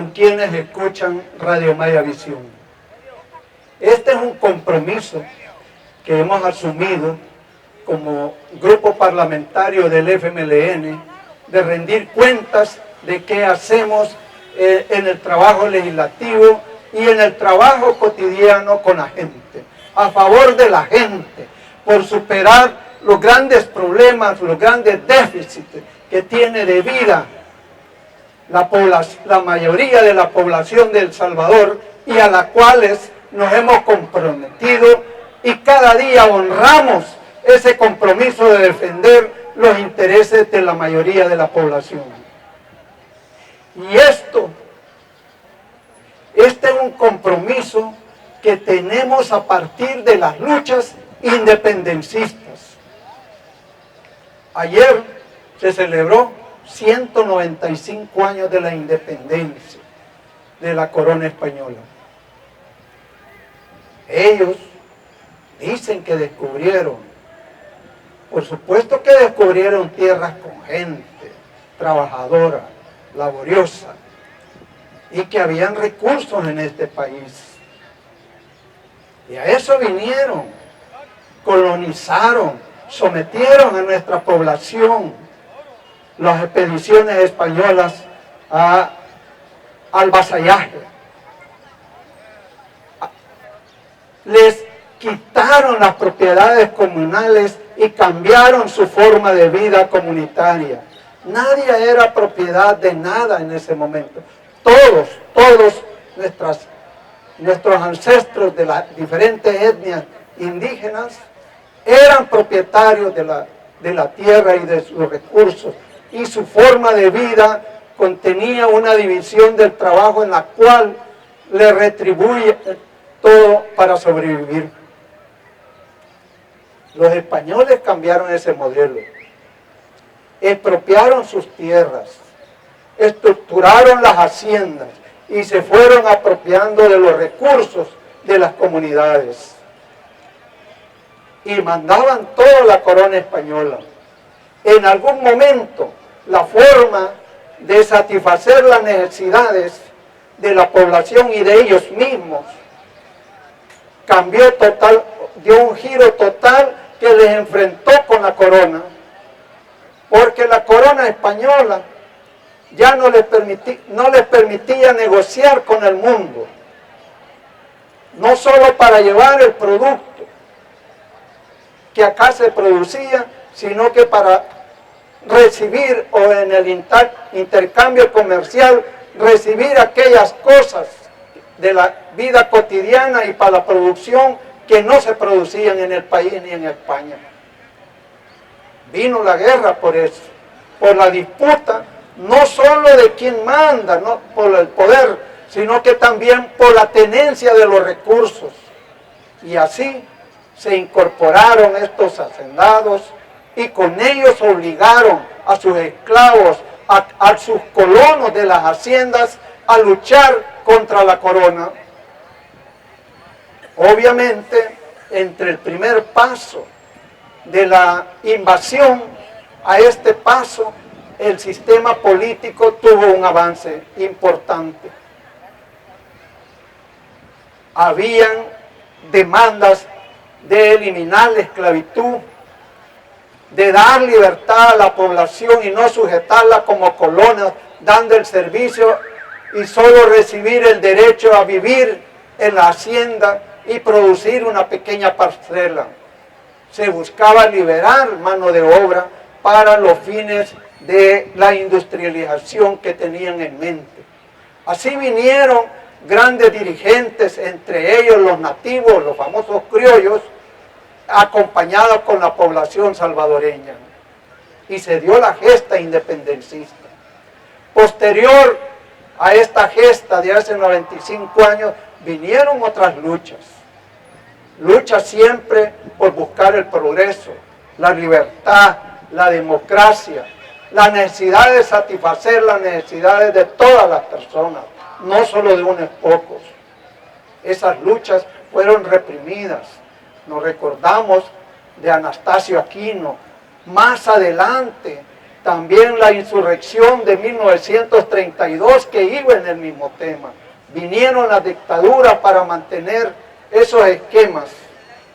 con quienes escuchan Radio Maya Visión. Este es un compromiso que hemos asumido como grupo parlamentario del FMLN, de rendir cuentas de qué hacemos en el trabajo legislativo y en el trabajo cotidiano con la gente, a favor de la gente, por superar los grandes problemas, los grandes déficits que tiene de vida la mayoría de la población de El Salvador, y a las cuales nos hemos comprometido y cada día honramos ese compromiso de defender los intereses de la mayoría de la población. Y este es un compromiso que tenemos a partir de las luchas independencistas. Ayer se celebró 195 años de la independencia de la corona española. Ellos dicen que descubrieron, por supuesto que descubrieron tierras con gente trabajadora, laboriosa, y que habían recursos en este país. Y a eso vinieron, colonizaron, sometieron a nuestra población las expediciones españolas al vasallaje. Les quitaron las propiedades comunales y cambiaron su forma de vida comunitaria. Nadie era propiedad de nada en ese momento. Todos nuestros ancestros de las diferentes etnias indígenas eran propietarios de la tierra y de sus recursos, y su forma de vida contenía una división del trabajo en la cual le retribuye todo para sobrevivir. Los españoles cambiaron ese modelo, expropiaron sus tierras, estructuraron las haciendas y se fueron apropiando de los recursos de las comunidades. Y mandaban toda la corona española. En algún momento, la forma de satisfacer las necesidades de la población y de ellos mismos cambió total, dio un giro total que les enfrentó con la corona, porque la corona española ya no les permitía negociar con el mundo, no solo para llevar el producto que acá se producía, sino que para recibir, o en el intercambio comercial, recibir aquellas cosas de la vida cotidiana y para la producción que no se producían en el país ni en España. Vino la guerra por eso, por la disputa, no solo de quién manda, no por el poder, sino que también por la tenencia de los recursos. Y así se incorporaron estos hacendados y con ellos obligaron a sus esclavos, a sus colonos de las haciendas a luchar contra la corona. Obviamente, entre el primer paso de la invasión a este paso, el sistema político tuvo un avance importante. Habían demandas de eliminar la esclavitud, de dar libertad a la población y no sujetarla como colonos, dando el servicio y solo recibir el derecho a vivir en la hacienda y producir una pequeña parcela. Se buscaba liberar mano de obra para los fines de la industrialización que tenían en mente. Así vinieron grandes dirigentes, entre ellos los nativos, los famosos criollos, acompañados con la población salvadoreña. Y se dio la gesta independencista. Posterior a esta gesta de hace 95 años, vinieron otras luchas. Luchas siempre por buscar el progreso, la libertad, la democracia, la necesidad de satisfacer las necesidades de todas las personas, no solo de unos pocos. Esas luchas fueron reprimidas. Nos recordamos de Anastasio Aquino. Más adelante, También la insurrección de 1932, que iba en el mismo tema. Vinieron las dictaduras para mantener esos esquemas.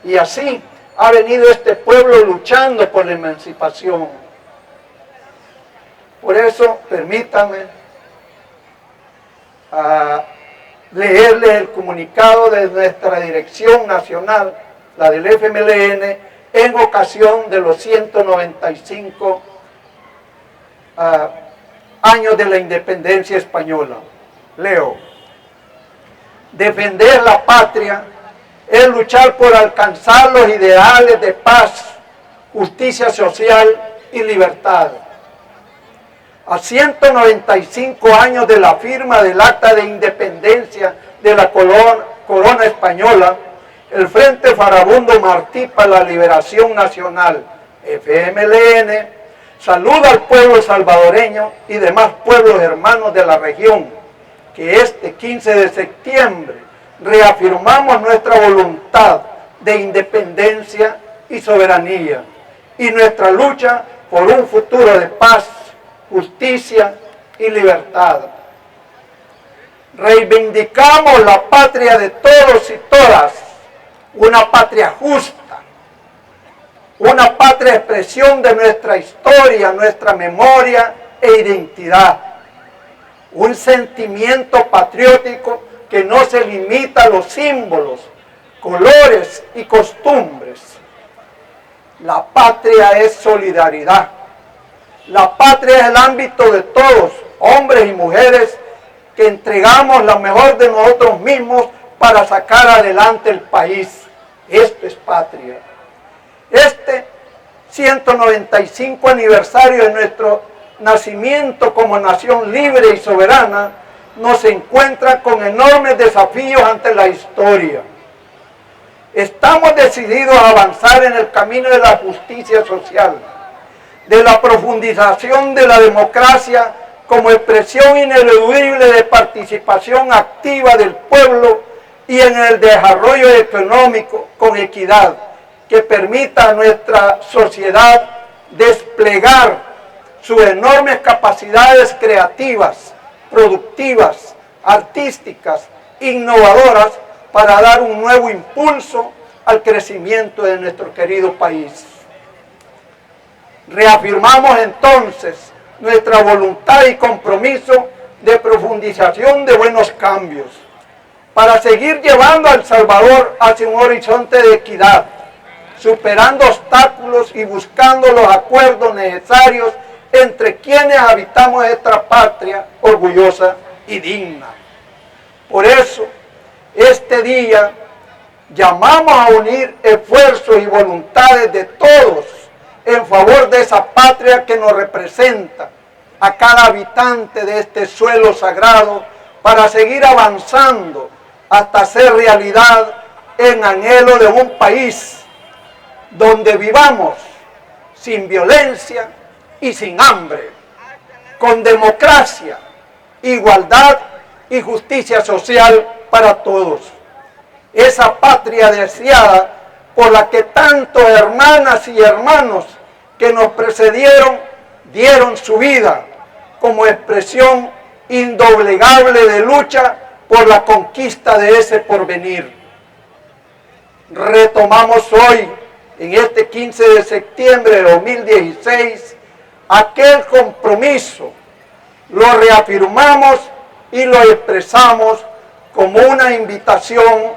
Y así ha venido este pueblo luchando por la emancipación. Por eso, permítanme leerles el comunicado de nuestra dirección nacional, la del FMLN, en ocasión de los 195 años de la independencia española. Leo: defender la patria es luchar por alcanzar los ideales de paz, justicia social y libertad. A 195 años de la firma del Acta de Independencia de la Corona Española, el Frente Farabundo Martí para la Liberación Nacional, FMLN, saluda al pueblo salvadoreño y demás pueblos hermanos de la región, que este 15 de septiembre reafirmamos nuestra voluntad de independencia y soberanía y nuestra lucha por un futuro de paz, justicia y libertad. Reivindicamos la patria de todos y todas, una patria justa, una patria expresión de nuestra historia, nuestra memoria e identidad, un sentimiento patriótico que no se limita a los símbolos, colores y costumbres. La patria es solidaridad. La patria es el ámbito de todos, hombres y mujeres, que entregamos lo mejor de nosotros mismos para sacar adelante el país. Esto es patria. Este 195 aniversario de nuestro nacimiento como nación libre y soberana nos encuentra con enormes desafíos ante la historia. Estamos decididos a avanzar en el camino de la justicia social, de la profundización de la democracia como expresión ineludible de participación activa del pueblo y en el desarrollo económico con equidad que permita a nuestra sociedad desplegar sus enormes capacidades creativas, productivas, artísticas, innovadoras para dar un nuevo impulso al crecimiento de nuestro querido país. Reafirmamos entonces nuestra voluntad y compromiso de profundización de buenos cambios para seguir llevando a El Salvador hacia un horizonte de equidad, superando obstáculos y buscando los acuerdos necesarios entre quienes habitamos esta patria orgullosa y digna. Por eso, este día llamamos a unir esfuerzos y voluntades de todos en favor de esa patria que nos representa, a cada habitante de este suelo sagrado, para seguir avanzando hasta hacer realidad en anhelo de un país donde vivamos sin violencia y sin hambre, con democracia, igualdad y justicia social para todos. Esa patria deseada por la que tantos hermanas y hermanos que nos precedieron dieron su vida como expresión indoblegable de lucha por la conquista de ese porvenir. Retomamos hoy, en este 15 de septiembre de 2016, aquel compromiso, lo reafirmamos y lo expresamos como una invitación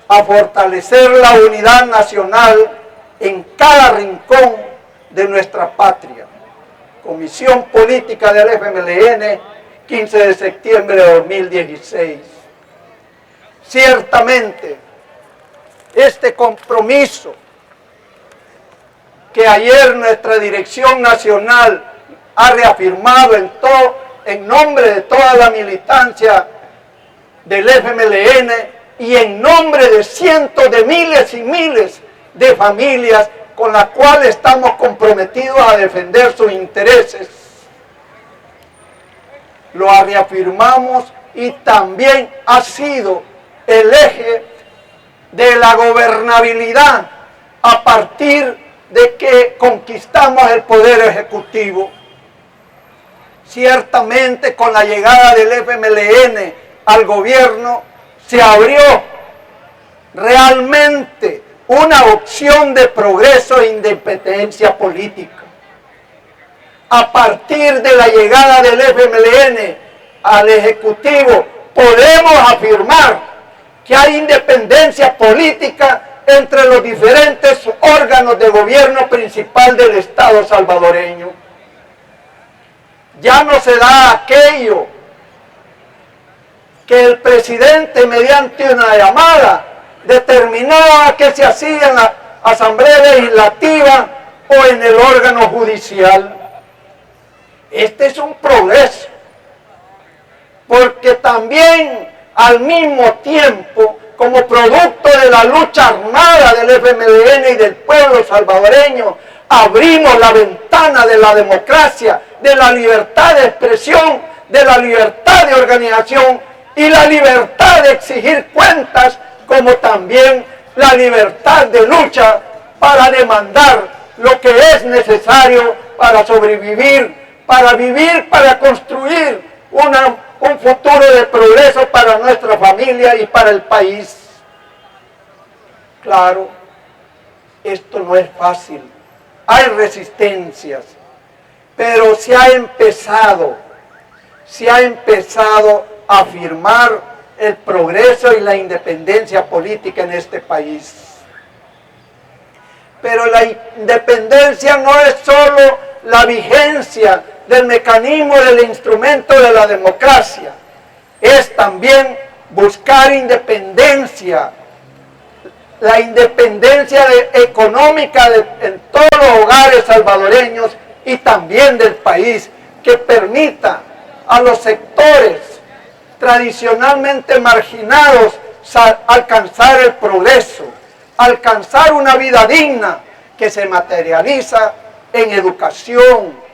a fortalecer la unidad nacional en cada rincón de nuestra patria. Comisión Política del FMLN, 15 de septiembre de 2016. Ciertamente, este compromiso que ayer nuestra dirección nacional ha reafirmado en nombre de toda la militancia del FMLN y en nombre de cientos de miles y miles de familias con las cuales estamos comprometidos a defender sus intereses. Lo reafirmamos y también ha sido el eje de la gobernabilidad a partir de que conquistamos el poder ejecutivo Ciertamente con la llegada del FMLN al gobierno se abrió realmente una opción de progreso e independencia política. A partir de la llegada del FMLN al Ejecutivo, podemos afirmar que hay independencia política entre los diferentes órganos de gobierno principal del Estado salvadoreño. Ya no se da aquello que el presidente, mediante una llamada, determinaba que se hacía en la Asamblea Legislativa o en el órgano judicial. Este es un progreso, porque también al mismo tiempo, como producto de la lucha armada del FMLN y del pueblo salvadoreño, abrimos la ventana de la democracia, de la libertad de expresión, de la libertad de organización y la libertad de exigir cuentas, como también la libertad de lucha para demandar lo que es necesario para sobrevivir, para construir un futuro de progreso para nuestra familia y para el país. Claro, esto no es fácil, hay resistencias, pero se ha empezado a afirmar el progreso y la independencia política en este país. Pero la independencia no es solo la vigencia del mecanismo, del instrumento de la democracia, es también buscar independencia, la independencia económica en todos los hogares salvadoreños y también del país, que permita a los sectores tradicionalmente marginados alcanzar el progreso, alcanzar una vida digna que se materializa en educación,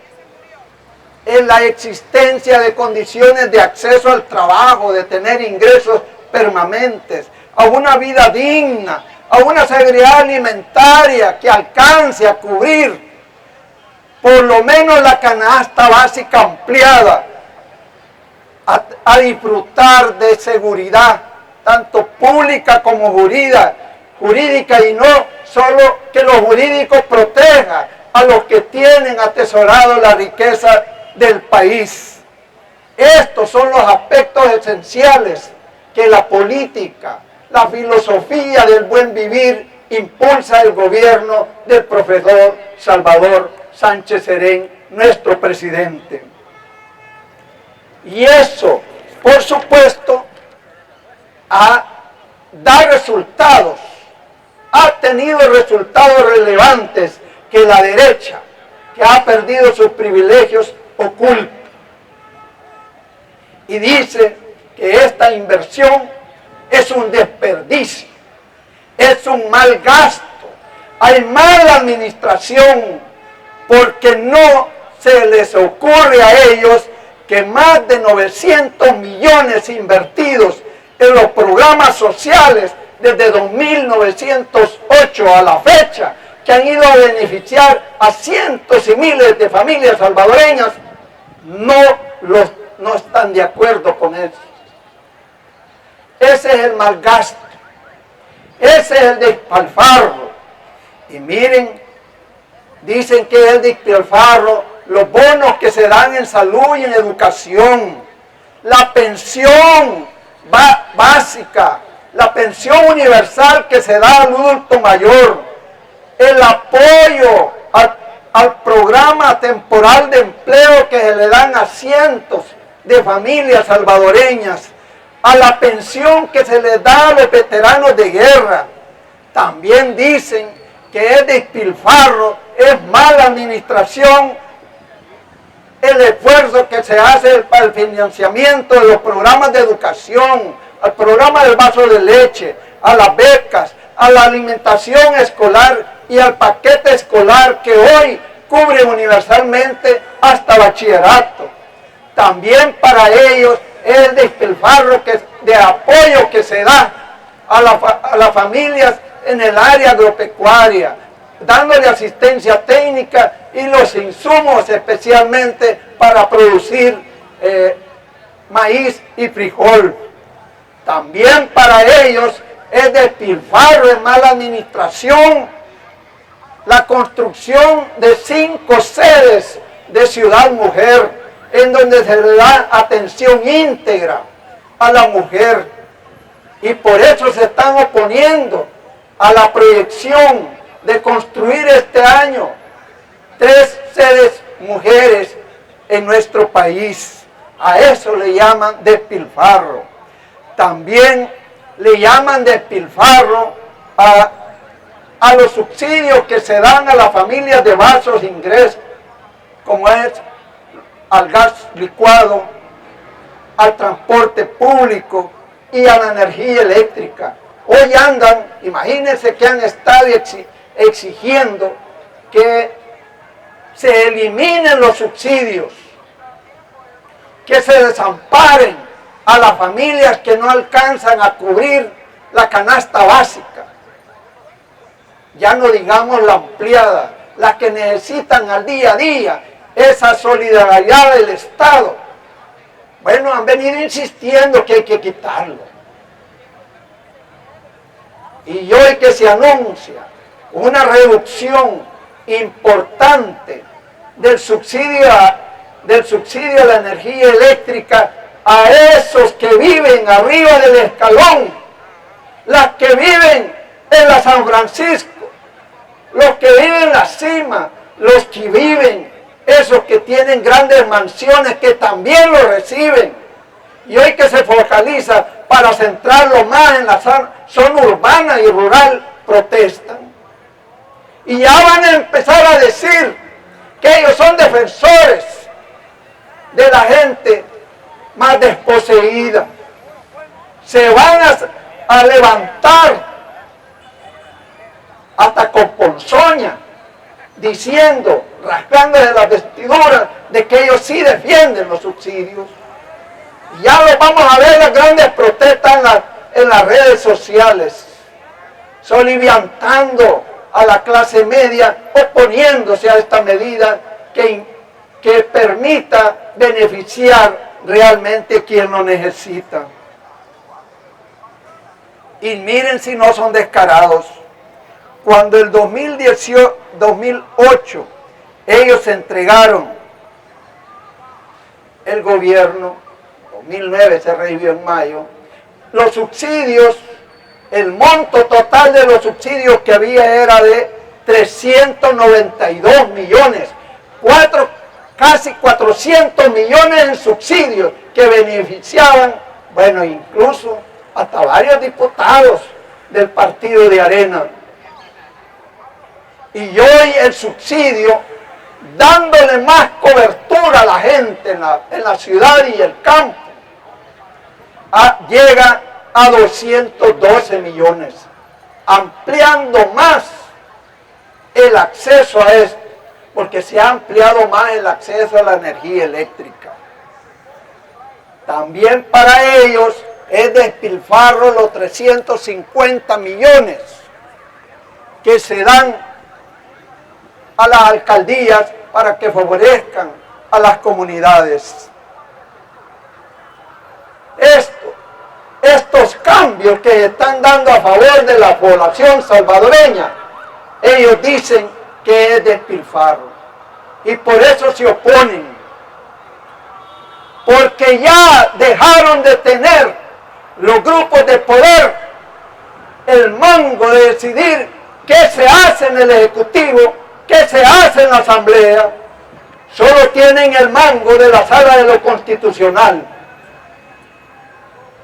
en la existencia de condiciones de acceso al trabajo, de tener ingresos permanentes, a una vida digna, a una seguridad alimentaria que alcance a cubrir por lo menos la canasta básica ampliada, a disfrutar de seguridad, tanto pública como jurídica, y no solo que lo jurídico proteja a los que tienen atesorado la riqueza del país. Estos son los aspectos esenciales que la política, la filosofía del buen vivir impulsa el gobierno del profesor Salvador Sánchez Serén, nuestro presidente. Y eso, por supuesto, da resultados, ha tenido resultados relevantes que la derecha, que ha perdido sus privilegios, oculta. Y dice que esta inversión es un desperdicio, es un mal gasto, hay mala administración, porque no se les ocurre a ellos que más de 900 millones invertidos en los programas sociales desde 1908 a la fecha, que han ido a beneficiar a cientos y miles de familias salvadoreñas, no están de acuerdo con eso. Ese es el mal gasto, ese es el despilfarro. Y miren, dicen que es el despilfarro los bonos que se dan en salud y en educación, la pensión básica, la pensión universal que se da al adulto mayor, el apoyo al programa temporal de empleo que se le dan a cientos de familias salvadoreñas, a la pensión que se les da a los veteranos de guerra. También dicen que es despilfarro, es mala administración el esfuerzo que se hace para el financiamiento de los programas de educación, al programa del vaso de leche, a las becas, a la alimentación escolar y al paquete escolar que hoy cubre universalmente hasta bachillerato. También para ellos es el despilfarro de apoyo que se da a las familias en el área agropecuaria, dándole asistencia técnica y los insumos especialmente para producir maíz y frijol. También para ellos es despilfarro, es mala administración, la construcción de 5 sedes de Ciudad Mujer, en donde se le da atención íntegra a la mujer. Y por eso se están oponiendo a la proyección de construir este año 3 sedes mujeres en nuestro país. A eso le llaman despilfarro. También le llaman despilfarro a los subsidios que se dan a las familias de bajos ingresos, como es al gas licuado, al transporte público y a la energía eléctrica. Hoy andan, imagínense que han estado exigiendo que se eliminen los subsidios, que se desamparen a las familias que no alcanzan a cubrir la canasta básica. Ya no digamos la ampliada, las que necesitan al día a día esa solidaridad del Estado. Bueno, han venido insistiendo que hay que quitarlo. Y hoy que se anuncia una reducción importante del subsidio a la energía eléctrica a esos que viven arriba del escalón, las que viven en la San Francisco, los que viven en la cima, los que viven, esos que tienen grandes mansiones que también lo reciben. Y hoy que se focaliza para centrarlo más en la zona urbana y rural, protestan. Y ya van a empezar a decir que ellos son defensores de la gente más desposeída. Se van a levantar hasta con ponzoña, diciendo, rasgándose las vestiduras, de que ellos sí defienden los subsidios. Y ya lo vamos a ver, las grandes protestas en las redes sociales, soliviantando a la clase media, oponiéndose a esta medida que permita beneficiar realmente a quien lo necesita. Y miren si no son descarados. Cuando el 2008 ellos entregaron el gobierno, 2009 se revivió en mayo, los subsidios, el monto total de los subsidios que había era de 392 millones, casi 400 millones en subsidios que beneficiaban, bueno, incluso hasta varios diputados del partido de Arena. Y hoy el subsidio, dándole más cobertura a la gente en la ciudad y el campo, llega a 212 millones, ampliando más el acceso a esto, porque se ha ampliado más el acceso a la energía eléctrica. También para ellos es despilfarro los 350 millones que se dan a las alcaldías para que favorezcan a las comunidades. Estos cambios que están dando a favor de la población salvadoreña, ellos dicen que es despilfarro. Y por eso se oponen. Porque ya dejaron de tener los grupos de poder el mango de decidir qué se hace en el Ejecutivo, qué se hace en la Asamblea. Solo tienen el mango de la Sala de lo Constitucional.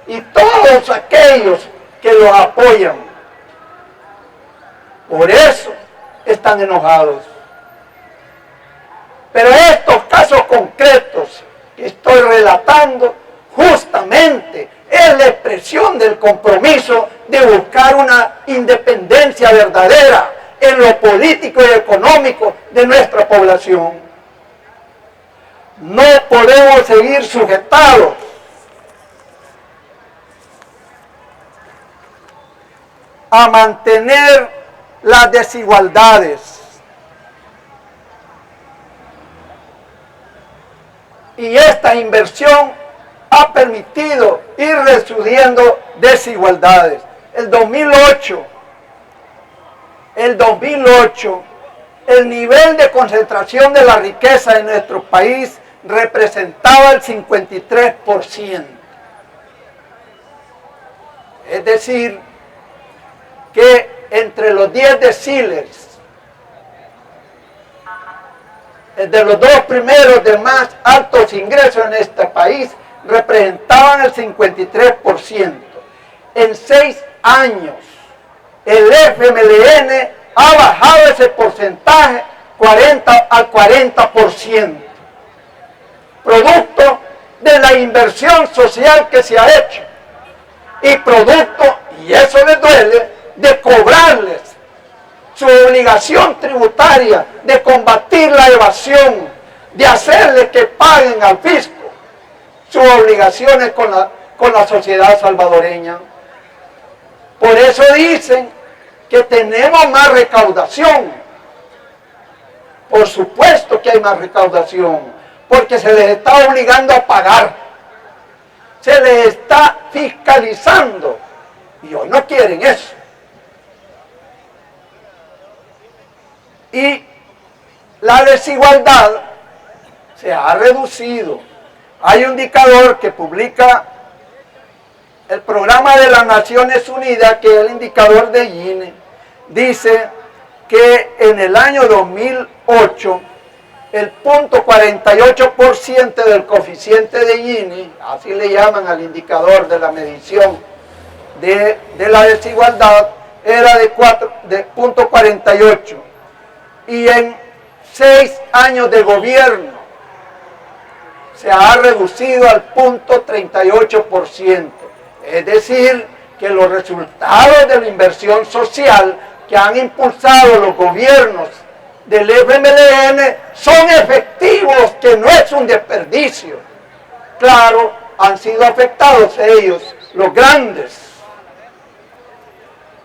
Y todos aquellos que los apoyan, por eso están enojados. Pero estos casos concretos que estoy relatando, justamente es la expresión del compromiso de buscar una independencia verdadera en lo político y económico de nuestra población. No podemos seguir sujetados a mantener las desigualdades. Y esta inversión ha permitido ir reduciendo desigualdades. El 2008, el nivel de concentración de la riqueza en nuestro país representaba el 53%. Es decir, que entre los 10 deciles, de los dos primeros de más altos ingresos en este país, representaban el 53%. En 6 años, el FMLN ha bajado ese porcentaje al 40%, producto de la inversión social que se ha hecho y producto, y eso les duele, de cobrarles su obligación tributaria, de combatir la evasión, de hacerles que paguen al fisco sus obligaciones con la sociedad salvadoreña. Por eso dicen que tenemos más recaudación. Por supuesto que hay más recaudación, porque se les está obligando a pagar, se les está fiscalizando, y hoy no quieren eso. Y la desigualdad se ha reducido. Hay un indicador que publica el Programa de las Naciones Unidas, que es el indicador de Gini. Dice que en el año 2008, el 0.48% del coeficiente de Gini, así le llaman al indicador de la medición de la desigualdad, era de 0.48. Y en 6 años de gobierno se ha reducido al 0.38%. Es decir, que los resultados de la inversión social que han impulsado los gobiernos del FMLN son efectivos, que no es un desperdicio. Claro, han sido afectados ellos, los grandes,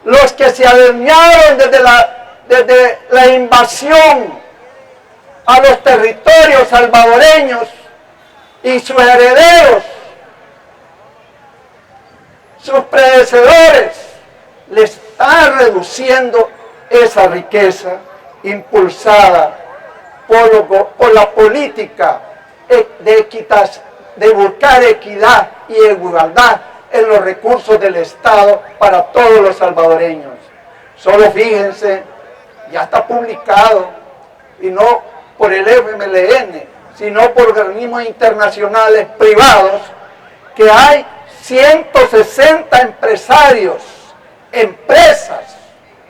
los que se adueñaron desde la invasión a los territorios salvadoreños, y sus herederos, sus predecesores, le están reduciendo esa riqueza impulsada por la política de buscar equidad y igualdad en los recursos del Estado para todos los salvadoreños. Solo fíjense, ya está publicado, y no por el FMLN, sino por organismos internacionales privados, que hay 160 empresarios, empresas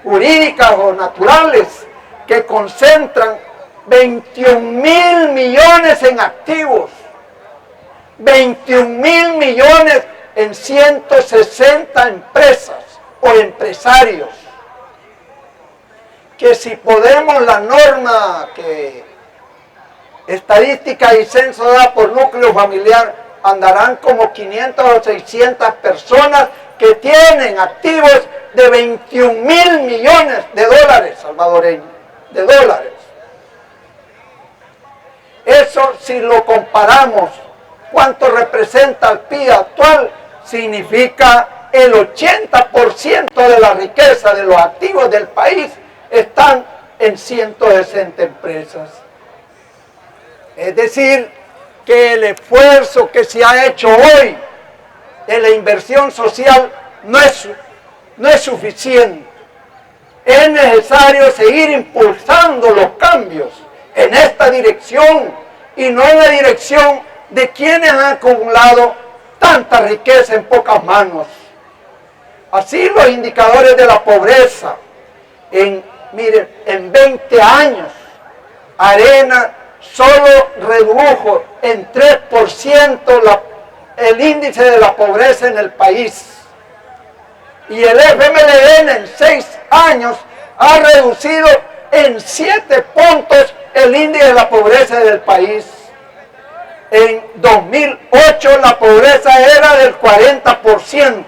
jurídicas o naturales, que concentran 21.000 millones en activos, 21.000 millones en 160 empresas o empresarios, que si podemos la norma que estadística y censo da por núcleo familiar, andarán como 500 o 600 personas que tienen activos de 21.000 millones de dólares salvadoreños, de dólares. Eso, si lo comparamos, ¿cuánto representa el PIB actual? Significa el 80% de la riqueza de los activos del país están en 160 empresas. Es decir, que el esfuerzo que se ha hecho hoy de la inversión social no es suficiente. Es necesario seguir impulsando los cambios en esta dirección, y no en la dirección de quienes han acumulado tanta riqueza en pocas manos. Así los indicadores de la pobreza, miren, en 20 años, Arena solo redujo en 3% el índice de la pobreza en el país. Y el FMLN en 6 años ha reducido en 7 puntos el índice de la pobreza del país. En 2008 la pobreza era del 40%,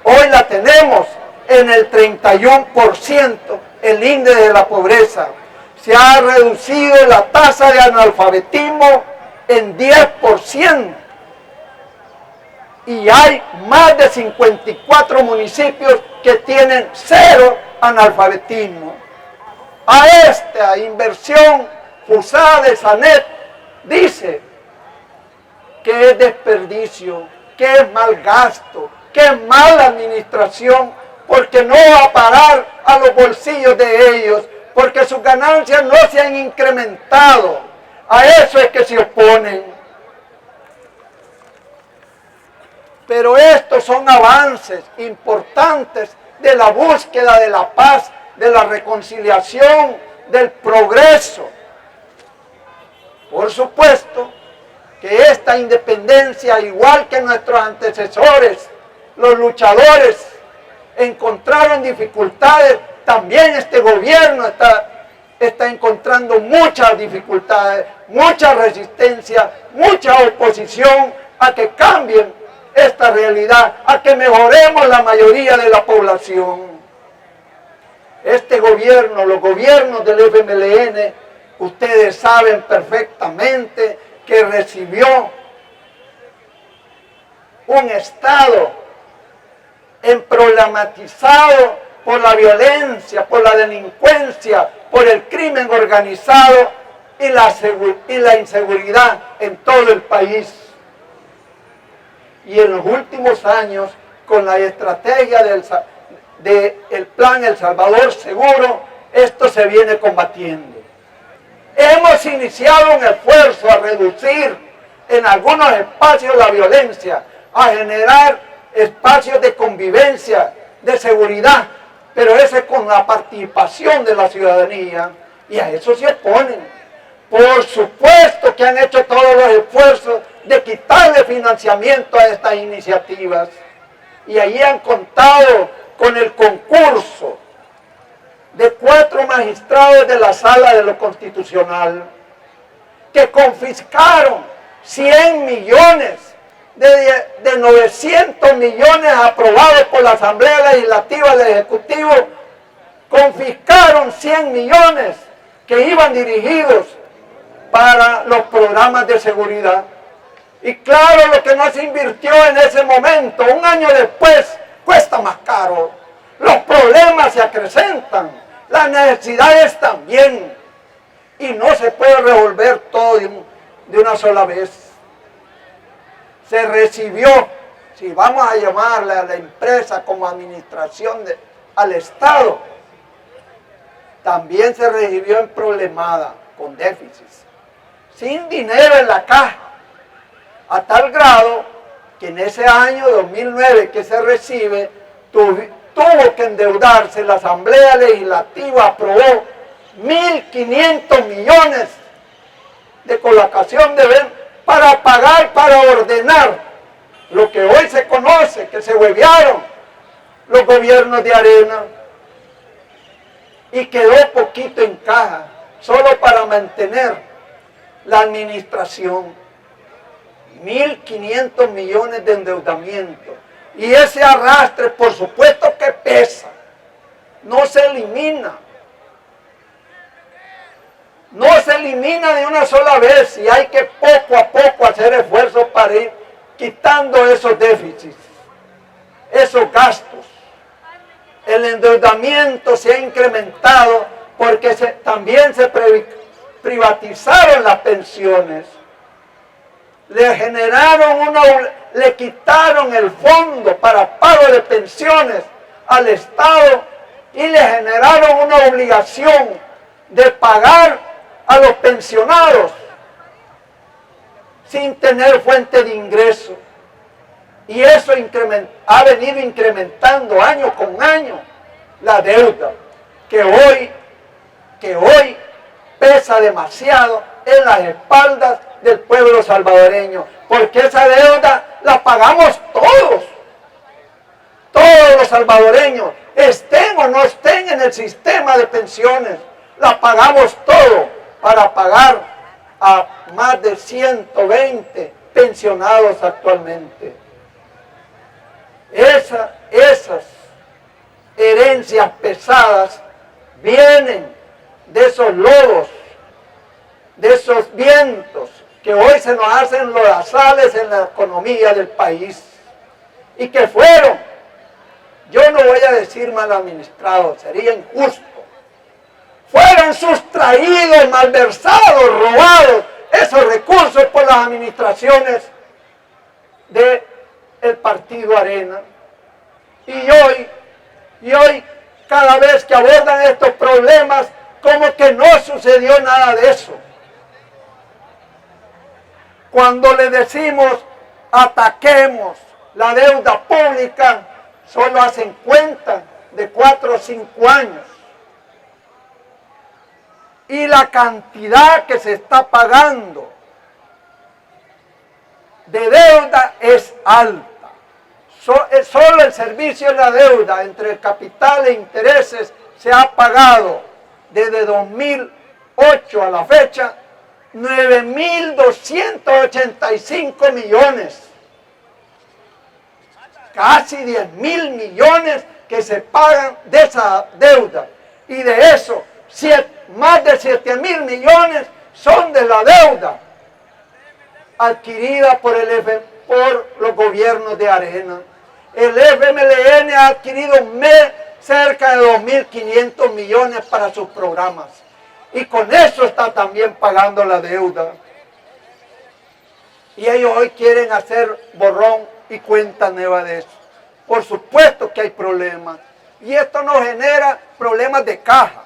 hoy la tenemos en el 31%, el índice de la pobreza. Se ha reducido la tasa de analfabetismo en 10%. Y hay más de 54 municipios que tienen 0 analfabetismo. A esta inversión usada de SANET dice que es desperdicio, que es mal gasto, que es mala administración, porque no va a parar a los bolsillos de ellos, porque sus ganancias no se han incrementado. A eso es que se oponen. Pero estos son avances importantes de la búsqueda de la paz, de la reconciliación, del progreso. Por supuesto que esta independencia, igual que nuestros antecesores, los luchadores, encontraron dificultades, también este gobierno está encontrando muchas dificultades, mucha resistencia, mucha oposición a que cambien esta realidad, a que mejoremos la mayoría de la población. Este gobierno, los gobiernos del FMLN, ustedes saben perfectamente que recibió un Estado problematizado por la violencia, por la delincuencia, por el crimen organizado y la inseguridad en todo el país. Y en los últimos años, con la estrategia del plan El Salvador Seguro, esto se viene combatiendo. Hemos iniciado un esfuerzo a reducir en algunos espacios la violencia, a generar espacios de convivencia, de seguridad, pero eso es con la participación de la ciudadanía, y a eso se oponen. Por supuesto que han hecho todos los esfuerzos de quitarle financiamiento a estas iniciativas, y allí han contado con el concurso de 4 magistrados de la Sala de lo Constitucional, que confiscaron 100 millones de 900 millones aprobados por la Asamblea Legislativa del Ejecutivo. Confiscaron 100 millones que iban dirigidos para los programas de seguridad. Y claro, lo que no se invirtió en ese momento, un año después, cuesta más caro. Los problemas se acrecentan, las necesidades también, y no se puede resolver todo de una sola vez. Se recibió, si vamos a llamarle a la empresa como administración al Estado, también se recibió en problemada, con déficits, sin dinero en la caja, a tal grado que en ese año 2009 que se recibe, tuvo que endeudarse. La Asamblea Legislativa aprobó 1.500 millones de colocación de bienes para pagar, para ordenar lo que hoy se conoce, que se huevearon los gobiernos de Arena, y quedó poquito en caja, solo para mantener la administración. 1.500 millones de endeudamiento. Y ese arrastre, por supuesto que pesa, no se elimina. No se elimina de una sola vez, y hay que poco a poco hacer esfuerzos para ir quitando esos déficits, esos gastos. El endeudamiento se ha incrementado porque también se privatizaron las pensiones. Le quitaron el fondo para pago de pensiones al Estado y le generaron una obligación de pagar a los pensionados sin tener fuente de ingreso. Y eso ha venido incrementando año con año la deuda, que hoy pesa demasiado en las espaldas del pueblo salvadoreño, porque esa deuda la pagamos todos los salvadoreños, estén o no estén en el sistema de pensiones, la pagamos todo para pagar a más de 120 pensionados actualmente. Esas herencias pesadas vienen de esos lobos, de esos vientos que hoy se nos hacen lodazales en la economía del país y que fueron, yo no voy a decir mal administrados, sería injusto, fueron sustraídos, malversados, robados esos recursos por las administraciones del partido Arena. Y hoy, cada vez que abordan estos problemas, como que no sucedió nada de eso. Cuando le decimos ataquemos la deuda pública, solo hacen cuenta de 4 o 5 años. Y la cantidad que se está pagando de deuda es alta. Solo el servicio de la deuda entre el capital e intereses se ha pagado desde 2008 a la fecha 9.285 millones. Casi 10.000 millones que se pagan de esa deuda. Y de eso, más de 7.000 millones son de la deuda adquirida por los gobiernos de Arena. El FMLN ha adquirido cerca de 2.500 millones para sus programas. Y con eso está también pagando la deuda. Y ellos hoy quieren hacer borrón y cuenta nueva de eso. Por supuesto que hay problemas. Y esto nos genera problemas de caja.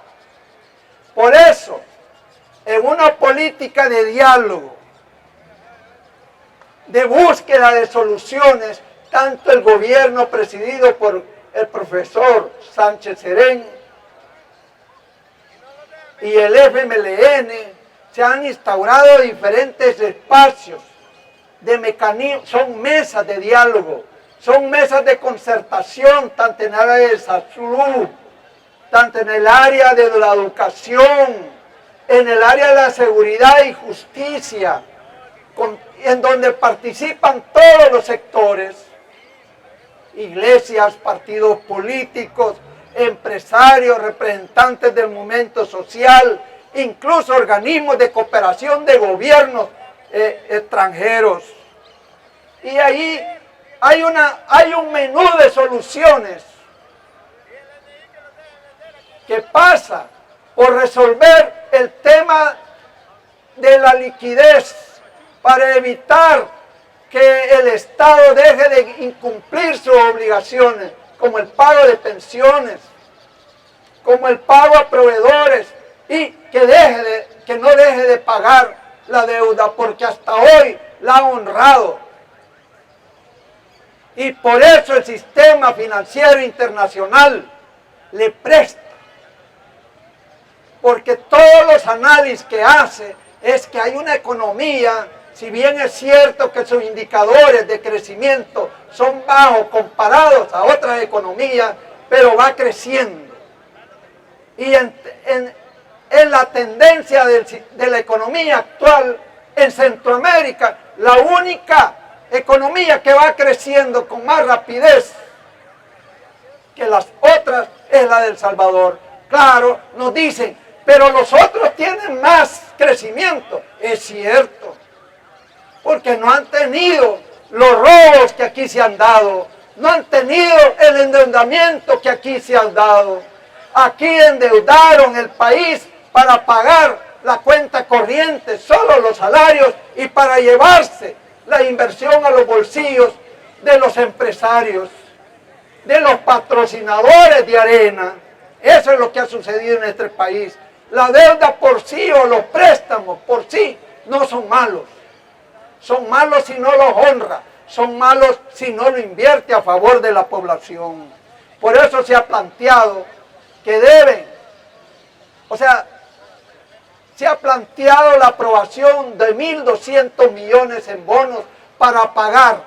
Por eso, en una política de diálogo, de búsqueda de soluciones, tanto el gobierno presidido por el profesor Sánchez Serén y el FMLN se han instaurado diferentes espacios de mecanismos, son mesas de diálogo, son mesas de concertación, tanto en el área de salud, tanto en el área de la educación, en el área de la seguridad y justicia, en donde participan todos los sectores, iglesias, partidos políticos, empresarios, representantes del movimiento social, incluso organismos de cooperación de gobiernos extranjeros. Y ahí hay un menú de soluciones que pasa por resolver el tema de la liquidez para evitar que el Estado deje de incumplir sus obligaciones, como el pago de pensiones, como el pago a proveedores, y que no deje de pagar la deuda, porque hasta hoy la ha honrado. Y por eso el sistema financiero internacional le presta, porque todos los análisis que hace es que hay una economía, si bien es cierto que sus indicadores de crecimiento son bajos comparados a otras economías, pero va creciendo. Y en la tendencia de la economía actual en Centroamérica, la única economía que va creciendo con más rapidez que las otras es la de El Salvador. Claro, nos dicen, pero los otros tienen más crecimiento. Es cierto, porque no han tenido los robos que aquí se han dado, no han tenido el endeudamiento que aquí se han dado. Aquí endeudaron el país para pagar la cuenta corriente, solo los salarios, y para llevarse la inversión a los bolsillos de los empresarios, de los patrocinadores de Arena. Eso es lo que ha sucedido en este país. La deuda por sí o los préstamos por sí no son malos. Son malos si no los honra, son malos si no lo invierte a favor de la población. Por eso se ha planteado que se ha planteado la aprobación de 1.200 millones en bonos para pagar.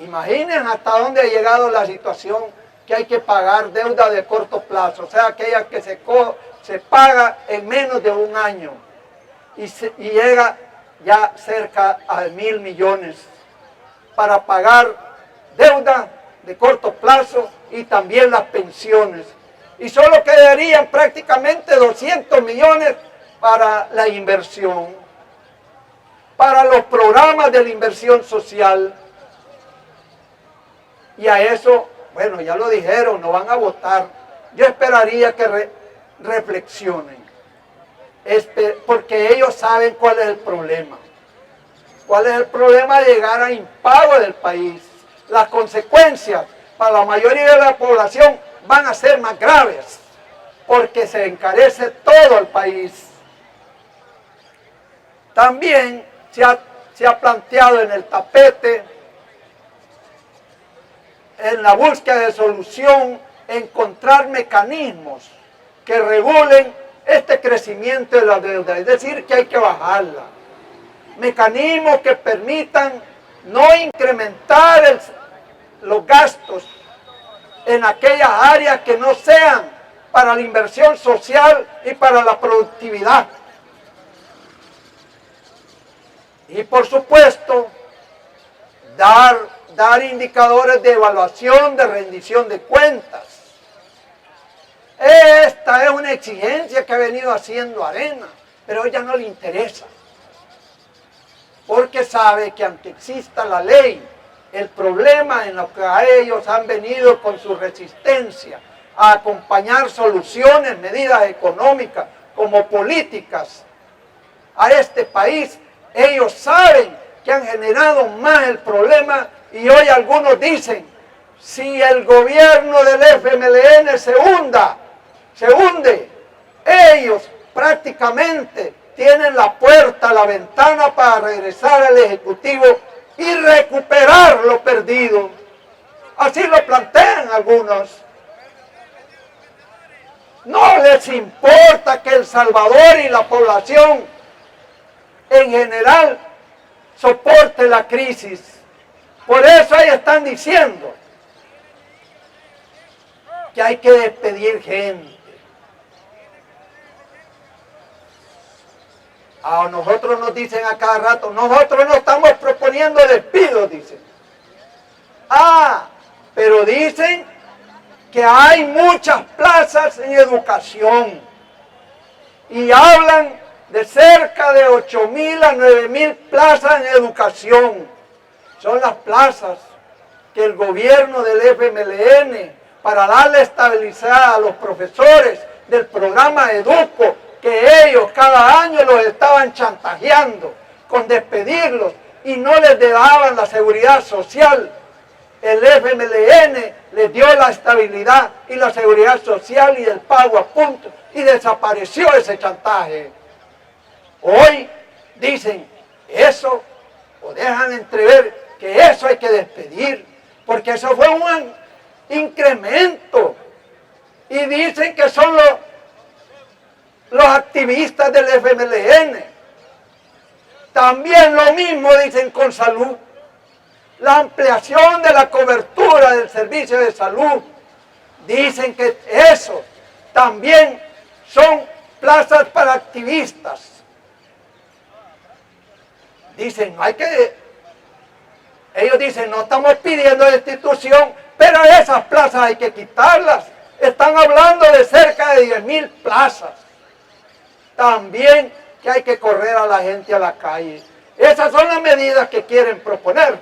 Imaginen hasta dónde ha llegado la situación, que hay que pagar deuda de corto plazo, o sea, aquella que se paga en menos de un año y llega ya cerca a 1.000 millones para pagar deuda de corto plazo y también las pensiones. Y solo quedarían prácticamente 200 millones para la inversión. para los programas de la inversión social. Y a eso, bueno, ya lo dijeron, no van a votar. Yo esperaría que reflexionen, porque ellos saben cuál es el problema. ¿Cuál es el problema de llegar a impago del país? Las consecuencias para la mayoría de la población van a ser más graves, porque se encarece todo el país. También se ha planteado en el tapete, en la búsqueda de solución, encontrar mecanismos que regulen este crecimiento de la deuda, es decir, que hay que bajarla. Mecanismos que permitan no incrementar los gastos en aquellas áreas que no sean para la inversión social y para la productividad. Y por supuesto, dar indicadores de evaluación, de rendición de cuentas. Esta es una exigencia que ha venido haciendo Arena, pero a ella no le interesa. Porque sabe que aunque exista la ley, el problema en lo que a ellos han venido con su resistencia a acompañar soluciones, medidas económicas como políticas a este país, ellos saben que han generado más el problema y hoy algunos dicen, si el gobierno del FMLN se hunde, ellos prácticamente tienen la puerta, la ventana para regresar al Ejecutivo y recuperar lo perdido. Así lo plantean algunos. No les importa que El Salvador y la población en general soporte la crisis. Por eso ahí están diciendo que hay que despedir gente. A nosotros nos dicen a cada rato, nosotros no estamos proponiendo despidos, dicen. Pero dicen que hay muchas plazas en educación y hablan de cerca de 8.000 a 9.000 plazas en educación. Son las plazas que el gobierno del FMLN, para darle estabilidad a los profesores del programa Educo, que ellos cada año los estaban chantajeando con despedirlos y no les daban la seguridad social. El FMLN les dio la estabilidad y la seguridad social y el pago a punto y desapareció ese chantaje. Hoy dicen eso o dejan entrever que eso hay que despedir porque eso fue un incremento y dicen que son los activistas del FMLN. También lo mismo dicen con salud. La ampliación de la cobertura del servicio de salud. Dicen que eso también son plazas para activistas. Dicen, ellos dicen, no estamos pidiendo destitución, pero esas plazas hay que quitarlas. Están hablando de cerca de 10.000 plazas. También que hay que correr a la gente a la calle. Esas son las medidas que quieren proponer.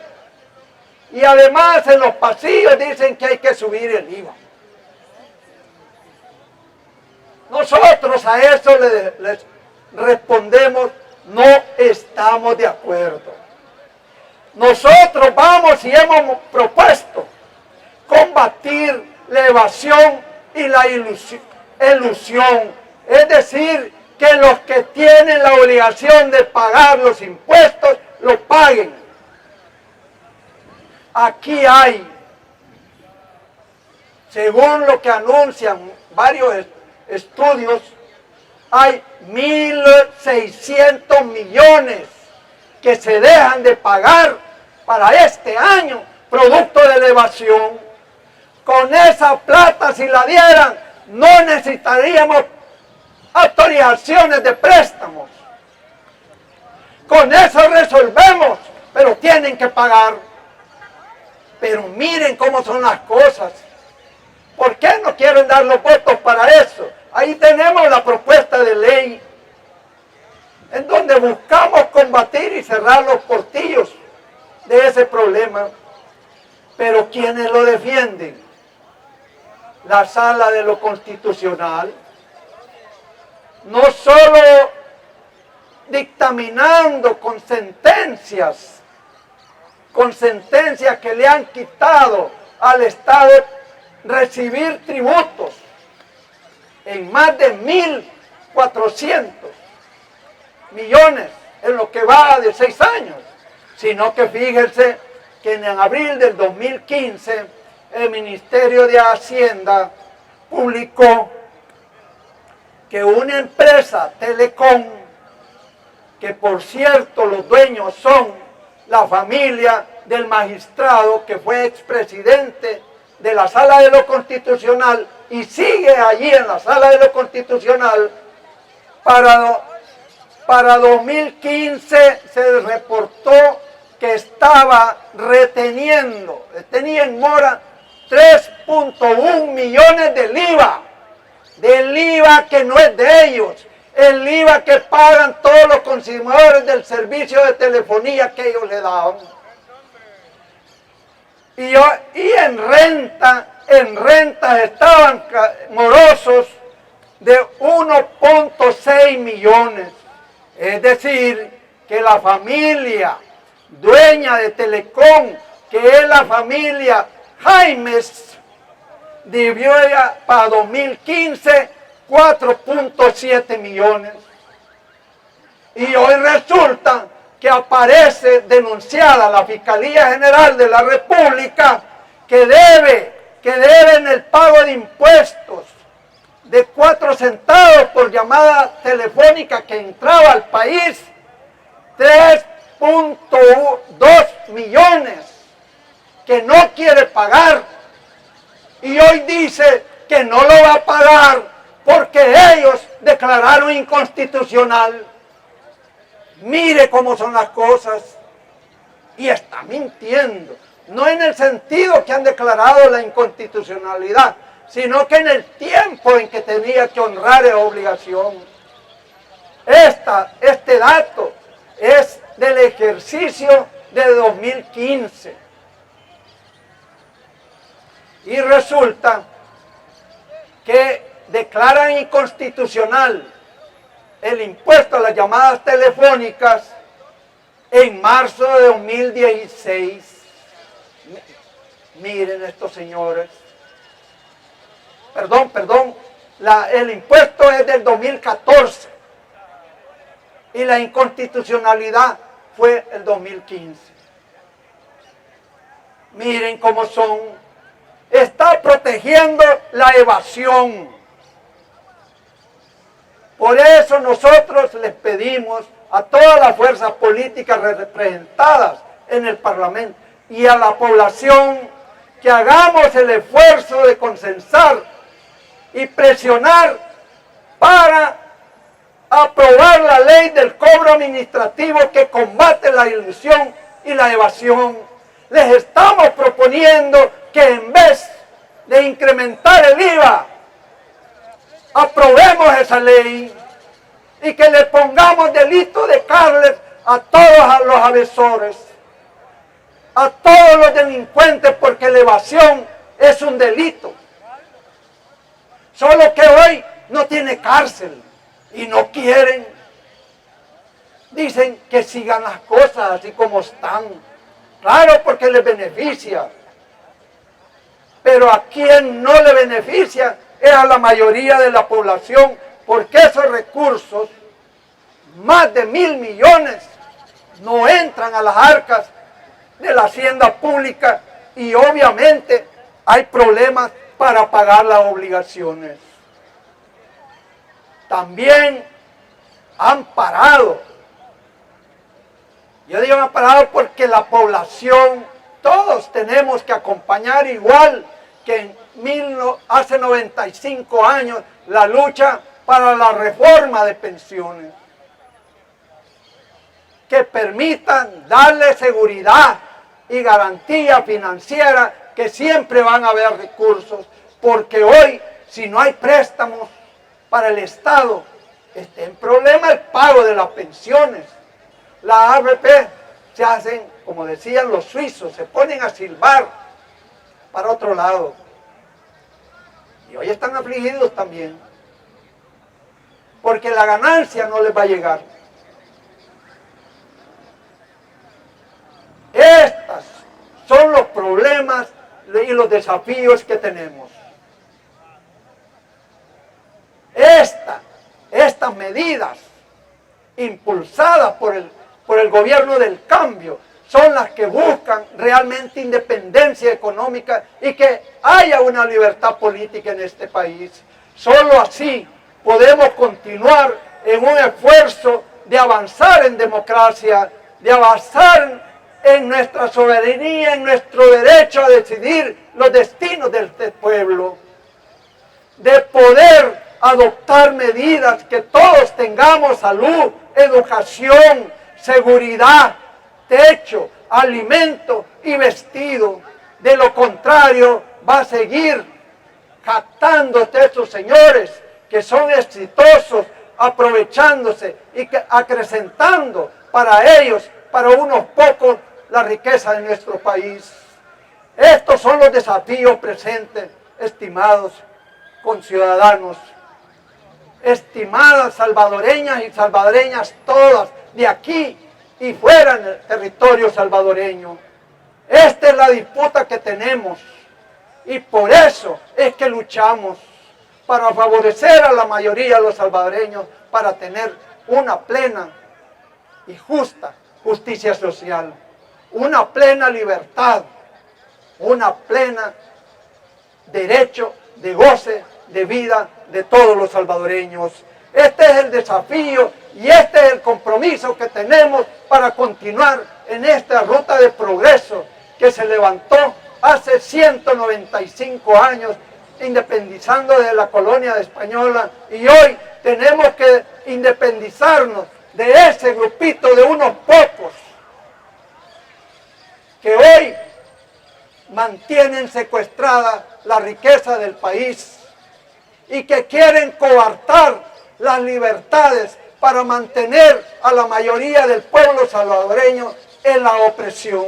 Y además en los pasillos dicen que hay que subir el IVA. Nosotros a eso les respondemos, no estamos de acuerdo. Nosotros vamos y hemos propuesto combatir la evasión y la elusión. Es decir, que los que tienen la obligación de pagar los impuestos, lo paguen. Aquí hay, según lo que anuncian varios estudios, hay 1.600 millones que se dejan de pagar para este año, producto de la evasión. Con esa plata, si la dieran, no necesitaríamos autorizaciones de préstamos. Con eso resolvemos, pero tienen que pagar. Pero miren cómo son las cosas. ¿Por qué no quieren dar los votos para eso? Ahí tenemos la propuesta de ley. en donde buscamos combatir y cerrar los portillos de ese problema. Pero ¿quiénes lo defienden? La Sala de lo Constitucional. No solo dictaminando con sentencias que le han quitado al Estado recibir tributos en más de 1.400 millones en lo que va de 6 años, sino que fíjense que en abril del 2015 el Ministerio de Hacienda publicó que una empresa Telecom, que por cierto los dueños son la familia del magistrado que fue expresidente de la Sala de lo Constitucional y sigue allí en la Sala de lo Constitucional, para 2015 se reportó que estaba tenía en mora 3.1 millones del IVA que no es de ellos, el IVA que pagan todos los consumidores del servicio de telefonía que ellos le daban. Y en rentas estaban morosos de 1.6 millones. Es decir, que la familia dueña de Telecom, que es la familia Jaimes, debió para 2015 4.7 millones. Y hoy resulta que aparece denunciada la Fiscalía General de la República que deben el pago de impuestos de 4 centavos por llamada telefónica que entraba al país, 3.2 millones que no quiere pagar. Y hoy dice que no lo va a pagar porque ellos declararon inconstitucional. Mire cómo son las cosas. Y está mintiendo. No en el sentido que han declarado la inconstitucionalidad, sino que en el tiempo en que tenía que honrar esa obligación. Este dato es del ejercicio de 2015. Y resulta que declaran inconstitucional el impuesto a las llamadas telefónicas en marzo de 2016. Miren estos señores. Perdón, el impuesto es del 2014 y la inconstitucionalidad fue el 2015. Miren cómo son. Está protegiendo la evasión. Por eso nosotros les pedimos a todas las fuerzas políticas representadas en el Parlamento y a la población que hagamos el esfuerzo de consensar y presionar para aprobar la ley del cobro administrativo que combate la ilusión y la evasión. Les estamos proponiendo que en vez de incrementar el IVA, aprobemos esa ley y que le pongamos delito de cárcel a todos los agresores, a todos los delincuentes, porque la evasión es un delito. Solo que hoy no tiene cárcel y no quieren. Dicen que sigan las cosas así como están. Claro, porque les beneficia. Pero a quien no le beneficia es a la mayoría de la población, porque esos recursos, más de 1.000 millones, no entran a las arcas de la hacienda pública y obviamente hay problemas para pagar las obligaciones. También han parado. Yo digo han parado porque la población, todos tenemos que acompañar igual que hace 95 años la lucha para la reforma de pensiones, que permitan darle seguridad y garantía financiera, que siempre van a haber recursos, porque hoy si no hay préstamos para el Estado, está en problema el pago de las pensiones. Las AFP se hacen, como decían los suizos, se ponen a silbar para otro lado. Y hoy están afligidos también, porque la ganancia no les va a llegar. Estos son los problemas y los desafíos que tenemos. Estas medidas impulsadas por el gobierno del cambio son las que buscan realmente independencia económica y que haya una libertad política en este país. Solo así podemos continuar en un esfuerzo de avanzar en democracia, de avanzar en nuestra soberanía, en nuestro derecho a decidir los destinos de este pueblo, de poder adoptar medidas que todos tengamos salud, educación, seguridad, techo, alimento y vestido. De lo contrario, va a seguir jactándose estos señores que son exitosos, aprovechándose y acrecentando para ellos, para unos pocos, la riqueza de nuestro país. Estos son los desafíos presentes, estimados conciudadanos, estimadas salvadoreñas y salvadoreñas todas, de aquí y fuera en el territorio salvadoreño. Esta es la disputa que tenemos y por eso es que luchamos para favorecer a la mayoría de los salvadoreños, para tener una plena y justa justicia social, una plena libertad, una plena derecho de goce de vida de todos los salvadoreños. Este es el desafío y este es el compromiso que tenemos para continuar en esta ruta de progreso que se levantó hace 195 años, independizando de la colonia española, y hoy tenemos que independizarnos de ese grupito de unos pocos que hoy mantienen secuestrada la riqueza del país y que quieren coartar las libertades para mantener a la mayoría del pueblo salvadoreño en la opresión.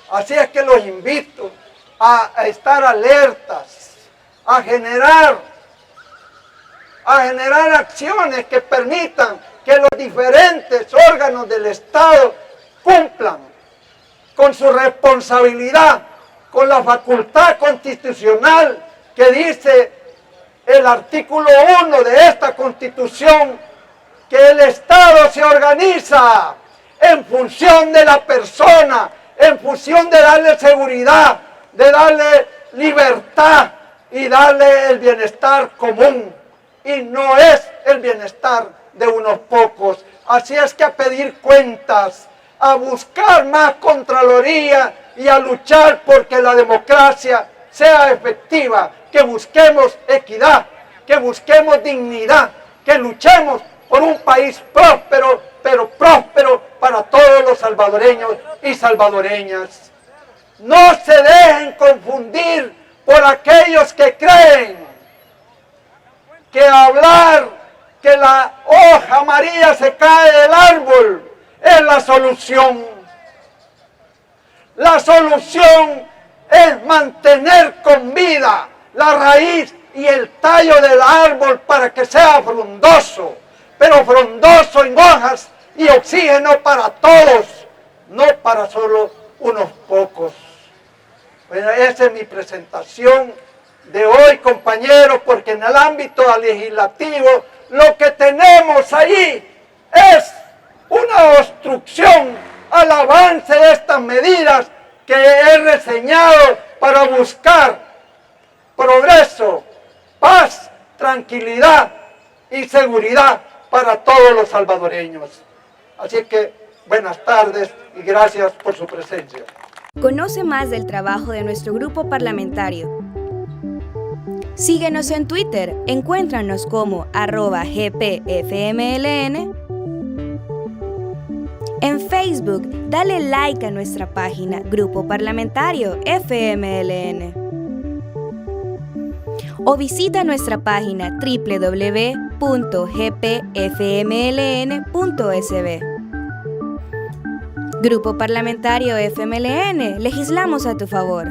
Así es que los invito a estar alertas, a generar acciones que permitan que los diferentes órganos del Estado cumplan con su responsabilidad, con la facultad constitucional que dice el artículo 1 de esta Constitución, que el Estado se organiza en función de la persona, en función de darle seguridad, de darle libertad y darle el bienestar común. Y no es el bienestar de unos pocos. Así es que a pedir cuentas, a buscar más Contraloría y a luchar porque la democracia sea efectiva, que busquemos equidad, que busquemos dignidad, que luchemos por un país próspero, pero próspero para todos los salvadoreños y salvadoreñas. No se dejen confundir por aquellos que creen que hablar que la hoja amarilla se cae del árbol es la solución. La solución es mantener con vida la raíz y el tallo del árbol para que sea frondoso, pero frondoso en hojas y oxígeno para todos, no para solo unos pocos. Bueno, esa es mi presentación de hoy, compañeros, porque en el ámbito legislativo lo que tenemos ahí es una obstrucción al avance de estas medidas que he reseñado para buscar progreso, paz, tranquilidad y seguridad para todos los salvadoreños. Así que buenas tardes y gracias por su presencia. Conoce más del trabajo de nuestro grupo parlamentario. Síguenos en Twitter, encuéntranos como @gpfmln. En Facebook, dale like a nuestra página Grupo Parlamentario FMLN. O visita nuestra página www.gpfmln.com. www.gpfmln.sb. Grupo Parlamentario FMLN, legislamos a tu favor.